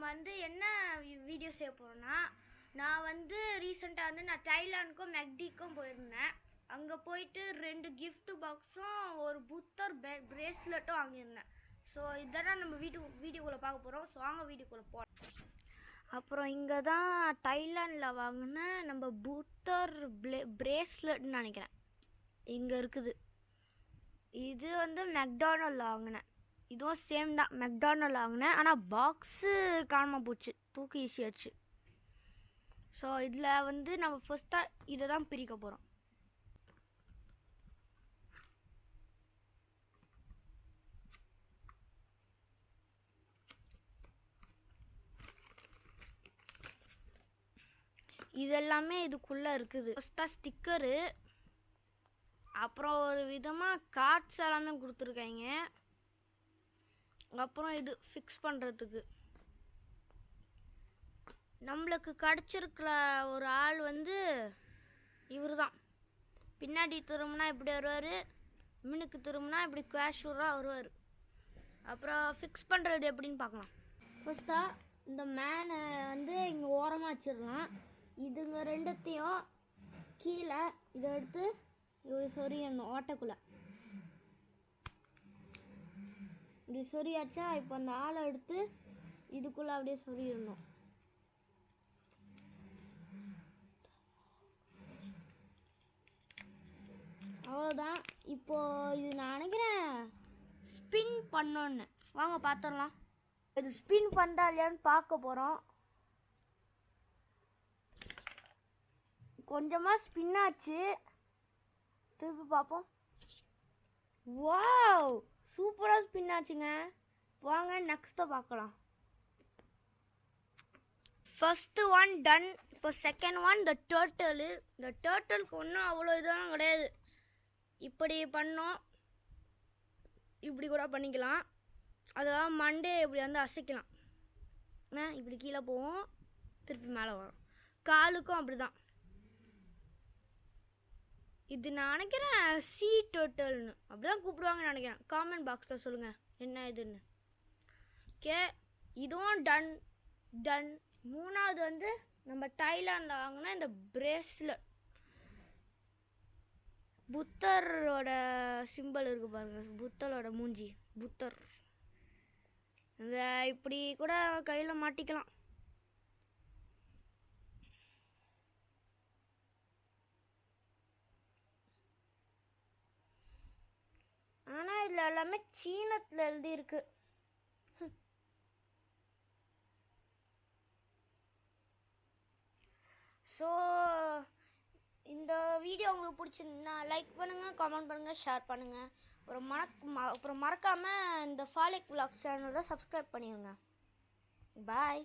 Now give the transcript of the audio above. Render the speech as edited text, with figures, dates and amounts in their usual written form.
வந்து என்ன வீடியோ செய்ய போகிறோன்னா, நான் வந்து ரீசெண்டாக வந்து நான் தைலாண்டுக்கும் மெக்டிக்கும் போயிருந்தேன். அங்கே போயிட்டு 2 gift பாக்ஸும் ஒரு புத்தர் பிரேஸ்லெட்டும் வாங்கியிருந்தேன். ஸோ இதெல்லாம் நம்ம வீடியோக்குள்ளே பார்க்க போகிறோம். ஸோ வாங்க வீடியோக்குள்ளே போகிறோம். அப்புறம் இங்கே தான் தைலாண்டில் வாங்கின நம்ம புத்தர் பிரேஸ்லெட்னு நினைக்கிறேன் இங்கே இருக்குது. இது வந்து மெக்டானல்டில் வாங்கினேன். இதுவும் சேம் தான், மெக்டானல்டில் வாங்கினேன். ஆனால் பாக்ஸு காணாமல் போச்சு, தூக்கி ஈஸியாச்சு. ஸோ இதில் வந்து நம்ம ஃபஸ்ட்டாக இதை தான் பிரிக்க போகிறோம். இதெல்லாமே இதுக்குள்ளே இருக்குது. ஃபஸ்ட்டாக ஸ்டிக்கரு, அப்புறம் ஒரு விதமாக கார்ட்ஸ் எல்லாமே கொடுத்துருக்காங்க. அப்புறம் இது ஃபிக்ஸ் பண்ணுறதுக்கு. நம்மளுக்கு கிடச்சிருக்கிற ஒரு ஆள் வந்து இவர் தான். பின்னாடி திரும்பினா இப்படி வருவார், மின்னுக்கு திரும்பினா இப்படி கேஷுவராக வருவார். அப்புறம் ஃபிக்ஸ் பண்ணுறது எப்படின்னு பார்க்கலாம். ஃபஸ்ட்டாக இந்த மேனை வந்து இங்கே ஓரமாக வச்சிடலாம். இதுங்க ரெண்டுத்தையும் கீழே இதை எடுத்து இப்படி சொரியணும் ஓட்டைக்குள்ளே. இப்படி சொரியாச்சா, இப்போ அந்த ஆளை எடுத்து இதுக்குள்ளே அப்படியே சொரியிடணும். அவ்வளோதான். இப்போது இது நான் நினைக்கிறேன் ஸ்பின் பண்ணோன்னு. வாங்க பார்த்துடலாம். இது ஸ்பின் பண்ணுறா இல்லையான்னு பார்க்க போகிறோம். கொஞ்சமாக ஸ்பின் ஆச்சு, திருப்பி பார்ப்போம். வாவ், சூப்பராக ஸ்பின் ஆச்சுங்க. வாங்க நெக்ஸ்ட்டை பார்க்கலாம். First one done. இப்போ செகண்ட் ஒன் இந்த டர்ட்டலு. இந்த டர்ட்டலுக்கு ஒன்றும் அவ்வளோ இதெல்லாம் கிடையாது. இப்படி பண்ணோம், இப்படி கூட பண்ணிக்கலாம். அதாவது மண்டே இப்படி வந்து அசைக்கலாம். இப்படி கீழே போவோம், திருப்பி மேலே வரும். காலுக்கும் அப்படி தான். இது நான் நினைக்கிறேன் சி டர்ட்டல்னு அப்படிதான் கூப்பிடுவாங்கன்னு நினைக்கிறேன். காமெண்ட் பாக்ஸில் சொல்லுங்கள் என்ன இதுன்னு. ஓகே, இதுவும் டன் டன். மூணாவது வந்து நம்ம தைலாண்டில் வாங்கினா இந்த பிரேஸ்லெட். புத்தரோட சிம்பிள் இருக்குது பாருங்கள், புத்தரோட மூஞ்சி புத்தர். இந்த இப்படி கூட கையில் மாட்டிக்கலாம். ஆனால் இதில் எல்லாமே சீனத்தில் எழுதியிருக்கு. ஸோ இந்த வீடியோ உங்களுக்கு பிடிச்சிருந்தா லைக் பண்ணுங்கள், கமெண்ட் பண்ணுங்கள், ஷேர் பண்ணுங்கள். அப்புறம் மறக்காமல் இந்த ஃபாலிக் விலாக்ஸ் சேனலை சப்ஸ்கிரைப் பண்ணிடுங்க. பாய்.